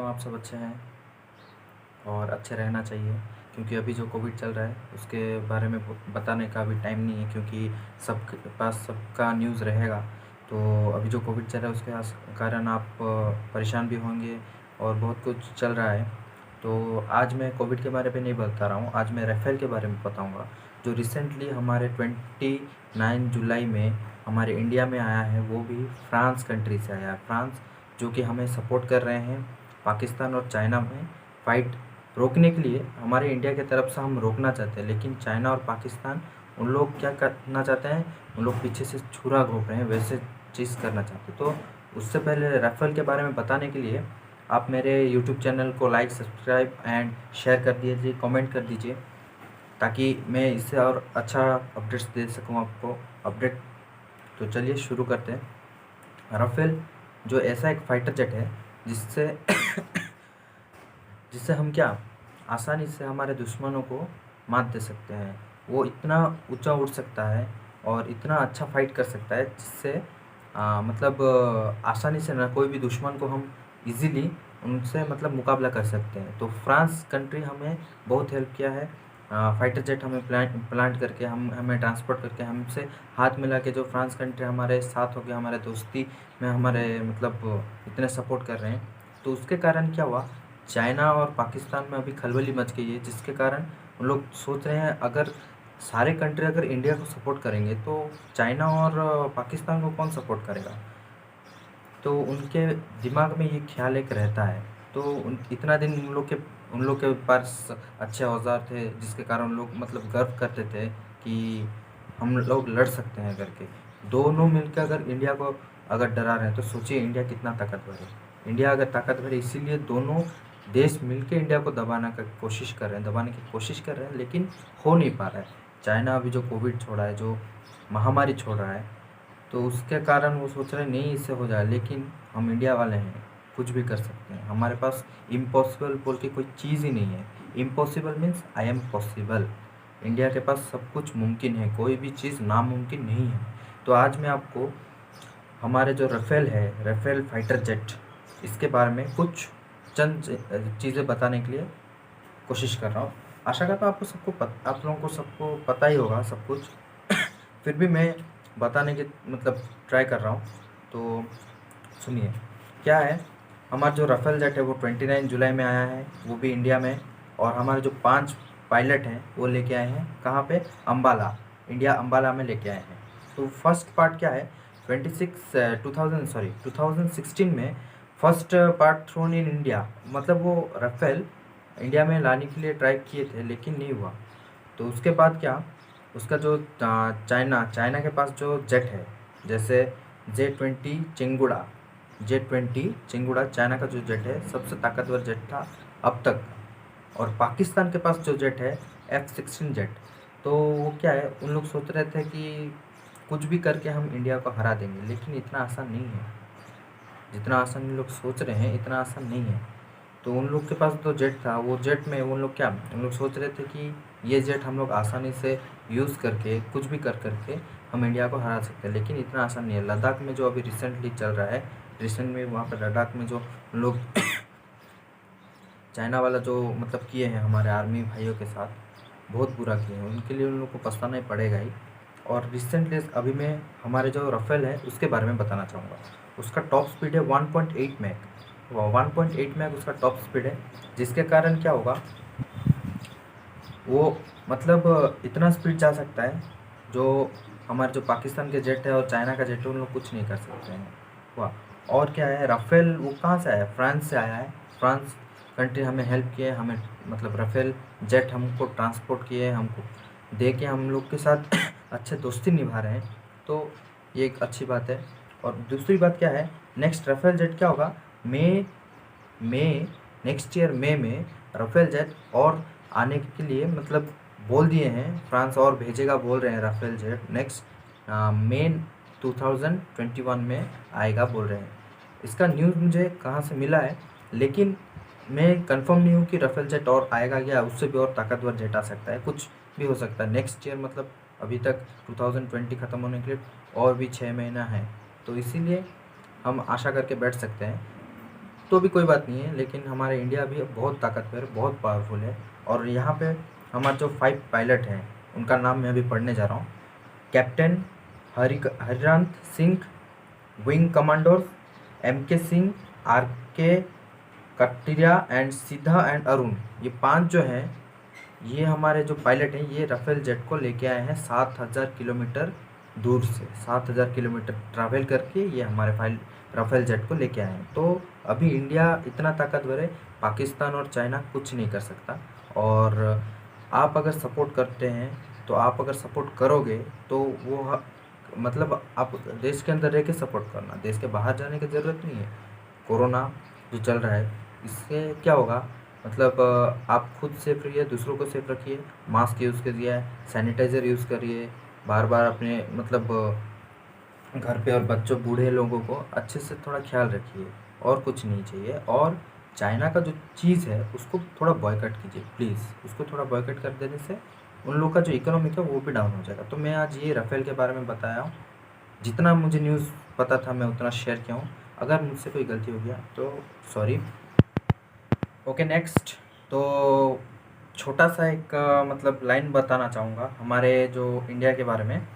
हूँ आप सब अच्छे हैं और अच्छे रहना चाहिए, क्योंकि अभी जो कोविड चल रहा है उसके बारे में बताने का अभी टाइम नहीं है, क्योंकि सबके पास सबका न्यूज़ रहेगा। तो अभी जो कोविड चल रहा है उसके कारण आप परेशान भी होंगे और बहुत कुछ चल रहा है। तो आज मैं कोविड के बारे में नहीं बता रहा हूँ, आज मैं राफेल के बारे में बताऊँगा, जो रिसेंटली हमारे 29 जुलाई में हमारे इंडिया में आया है, वो भी फ्रांस कंट्री से आया है। फ्रांस जो कि हमें सपोर्ट कर रहे हैं पाकिस्तान और चाइना में फ़ाइट रोकने के लिए। हमारे इंडिया की तरफ से हम रोकना चाहते हैं, लेकिन चाइना और पाकिस्तान उन लोग क्या करना चाहते हैं, उन लोग पीछे से छुरा घोंप रहे हैं, वैसे चीज़ करना चाहते हैं। तो उससे पहले राफेल के बारे में बताने के लिए आप मेरे यूट्यूब चैनल को लाइक, सब्सक्राइब एंड शेयर कर दीजिए, कमेंट कर दीजिए, ताकि मैं इससे और अच्छा अपडेट्स दे सकूं आपको अपडेट। तो चलिए शुरू करते हैं। राफेल जो ऐसा एक फाइटर जेट है जिससे जिससे हम क्या आसानी से हमारे दुश्मनों को मात दे सकते हैं। वो इतना ऊंचा उड़ सकता है और इतना अच्छा फाइट कर सकता है जिससे आसानी से ना कोई भी दुश्मन को हम इजीली उनसे मुकाबला कर सकते हैं। तो फ्रांस कंट्री हमें बहुत हेल्प किया है। फाइटर जेट हमें प्लांट करके हमें ट्रांसपोर्ट करके हमसे हाथ मिला के जो फ्रांस कंट्री हमारे साथ हो गया, हमारे दोस्ती में हमारे इतने सपोर्ट कर रहे हैं। तो उसके कारण क्या हुआ, चाइना और पाकिस्तान में अभी खलबली मच गई है, जिसके कारण उन लोग सोच रहे हैं अगर सारे कंट्री अगर इंडिया को सपोर्ट करेंगे तो चाइना और पाकिस्तान को कौन सपोर्ट करेगा। तो उनके दिमाग में ये ख्याल एक रहता है। तो इतना दिन उन लोग के पास अच्छे औजार थे, जिसके कारण उन लोग गर्व करते थे कि हम लोग लड़ सकते हैं करके। दोनों मिलकर अगर इंडिया को अगर डरा रहे हैं तो सोचिए इंडिया कितना ताकतवर है। इंडिया अगर ताकतवर है, इसीलिए दोनों देश मिलकर इंडिया को दबाने की कोशिश कर रहे हैं, लेकिन हो नहीं पा रहा है। चाइना अभी जो कोविड छोड़ा है, जो महामारी छोड़ रहा है, तो उसके कारण वो सोच रहे हैं नहीं इससे हो जाए, लेकिन हम इंडिया वाले हैं, कुछ भी कर सकते हैं। हमारे पास इम्पॉसिबल बोल के कोई चीज़ ही नहीं है। Impossible means I am possible. India के पास सब कुछ मुमकिन है, कोई भी चीज़ नामुमकिन नहीं है। तो आज मैं आपको हमारे जो राफेल है, राफेल फाइटर जेट, इसके बारे में कुछ चंद चीज़ें बताने के लिए कोशिश कर रहा हूँ। आशा करता हूँ आप लोगों को सबको पता ही होगा सब कुछ फिर भी मैं बताने की ट्राई कर रहा हूँ। तो सुनिए क्या है। हमारा जो राफेल जेट है वो 29 जुलाई में आया है, वो भी इंडिया में। और हमारे जो 5 पायलट हैं वो लेके आए हैं कहाँ पे, अम्बाला, इंडिया अम्बाला में लेके आए हैं। तो फर्स्ट पार्ट क्या है, 2016 में first part thrown in India, वो राफेल इंडिया में लाने के लिए ट्राई किए थे लेकिन नहीं हुआ। तो उसके बाद क्या, उसका जो चाइना के पास जो जेट है, जैसे जे ट्वेंटी चिंगुड़ा चाइना का जो जेट है सबसे ताकतवर जेट था अब तक। और पाकिस्तान के पास जो जेट है F-16 जेट, तो वो क्या है, उन लोग सोच रहे थे कि कुछ भी करके हम इंडिया को हरा देंगे, लेकिन इतना आसान नहीं है। जितना आसान उन लोग सोच रहे हैं इतना आसान नहीं है। तो उन लोग के पास जो जेट था, वो जेट में उन लोग सोच रहे थे कि ये जेट हम लोग आसानी से यूज़ करके कुछ भी करके हम इंडिया को हरा सकते हैं, लेकिन इतना आसान नहीं है। लद्दाख में जो अभी रिसेंटली चल रहा है, रिसेंट में वहाँ पर लद्दाख में जो लोग चाइना वाला जो किए हैं हमारे आर्मी भाइयों के साथ, बहुत बुरा किए हैं, उनके लिए उन लोग को पछताना ही पड़ेगा ही। और रिसेंटली अभी मैं हमारे जो राफेल है उसके बारे में बताना चाहूँगा। उसका टॉप स्पीड है 1.8 मैक, 1.8 मैक उसका टॉप स्पीड है, जिसके कारण क्या होगा, वो इतना स्पीड जा सकता है जो हमारे जो पाकिस्तान के जेट है और चाइना का जेट है उन लोग कुछ नहीं कर सकते हैं। वाह। और क्या है, राफेल वो कहाँ से आया है, फ्रांस से आया है। फ्रांस कंट्री हमें हेल्प किए, हमें राफेल जेट हमको ट्रांसपोर्ट किए, हमको दे के हम लोग के साथ अच्छे दोस्ती निभा रहे हैं। तो ये एक अच्छी बात है। और दूसरी बात क्या है, नेक्स्ट राफेल जेट क्या होगा, मई नेक्स्ट ईयर मई में राफेल जेट और आने के लिए बोल दिए हैं, फ्रांस और भेजेगा बोल रहे हैं। राफेल जेट नेक्स्ट मई 2021 में आएगा बोल रहे हैं। इसका न्यूज़ मुझे कहाँ से मिला है, लेकिन मैं कंफर्म नहीं हूँ कि राफेल जेट और आएगा क्या, उससे भी और ताकतवर जेट आ सकता है, कुछ भी हो सकता है नेक्स्ट ईयर। अभी तक 2020 ख़त्म होने के लिए और भी 6 महीना है, तो इसीलिए हम आशा करके बैठ सकते हैं। तो भी कोई बात नहीं है, लेकिन हमारे इंडिया भी बहुत ताकतवर है, बहुत पावरफुल है। और यहाँ पे हमारे जो 5 पायलट हैं उनका नाम मैं अभी पढ़ने जा रहा हूँ। Captain Harirant Singh, wing commandos MK Singh, RK Katiriya and Siddha and Arun. ये 5 जो हैं, ये हमारे जो पायलट हैं, ये राफेल जेट को लेके आए हैं 7000 किलोमीटर दूर से। 7000 किलोमीटर ट्रैवल करके ये हमारे राफेल जेट को लेके आए हैं। तो अभी इंडिया इतना ताकतवर है, पाकिस्तान और चाइना कुछ नहीं कर सकता। और आप अगर सपोर्ट करते हैं, तो आप अगर सपोर्ट करोगे तो वो मतलब आप देश के अंदर रह के सपोर्ट करना, देश के बाहर जाने की ज़रूरत नहीं है। कोरोना जो चल रहा है, इससे क्या होगा, मतलब आप खुद सेफ रहिए, दूसरों को सेफ रखिए, मास्क यूज़ करिए, सैनिटाइज़र यूज़ करिए, बार बार अपने मतलब घर पे और बच्चों बूढ़े लोगों को अच्छे से थोड़ा ख्याल रखिए, और कुछ नहीं चाहिए। और चाइना का जो चीज़ है उसको थोड़ा बॉयकट कीजिए प्लीज़, उसको थोड़ा बॉयकट कर देने से उन लोग का जो इकोनॉमिक है वो भी डाउन हो जाएगा। तो मैं आज ये राफेल के बारे में बताया हूँ, जितना मुझे न्यूज़ पता था मैं उतना शेयर किया हूँ। अगर मुझसे कोई गलती हो गया तो सॉरी। ओके नेक्स्ट, तो छोटा सा एक मतलब लाइन बताना चाहूँगा हमारे जो इंडिया के बारे में।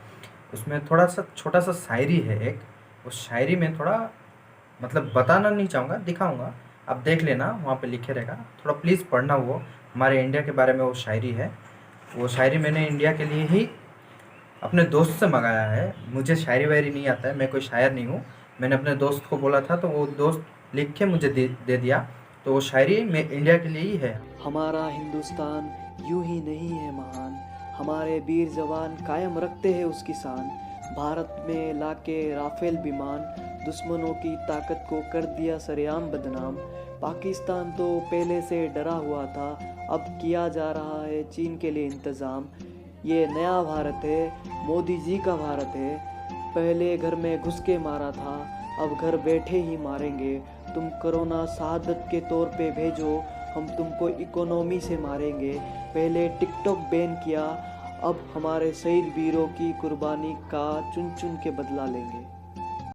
उसमें थोड़ा सा छोटा सा शायरी है एक, उस शायरी में थोड़ा मतलब बताना नहीं चाहूँगा, दिखाऊँगा, आप देख लेना, वहाँ पे लिखे रहेगा, थोड़ा प्लीज़ पढ़ना। वो हमारे इंडिया के बारे में वो शायरी है। वो शायरी मैंने इंडिया के लिए ही अपने दोस्त से मंगाया है। मुझे शायरी वायरी नहीं आता है, मैं कोई शायर नहीं हूँ। मैंने अपने दोस्त को बोला था तो वो दोस्त लिख के मुझे दे दिया। तो वो शायरी में इंडिया के लिए ही है। हमारा हिंदुस्तान यूं ही नहीं है महान, हमारे वीर जवान कायम रखते हैं उसकी शान। भारत में लाके राफेल विमान दुश्मनों की ताकत को कर दिया सरेआम बदनाम। पाकिस्तान तो पहले से डरा हुआ था, अब किया जा रहा है चीन के लिए इंतज़ाम। ये नया भारत है, मोदी जी का भारत है, पहले घर में घुस के मारा था, अब घर बैठे ही मारेंगे। तुम कोरोना शहादत के तौर पे भेजो, हम तुमको इकोनॉमी से मारेंगे। पहले टिकटॉक बैन किया, अब हमारे शहीद वीरों की कुर्बानी का चुन चुन के बदला लेंगे।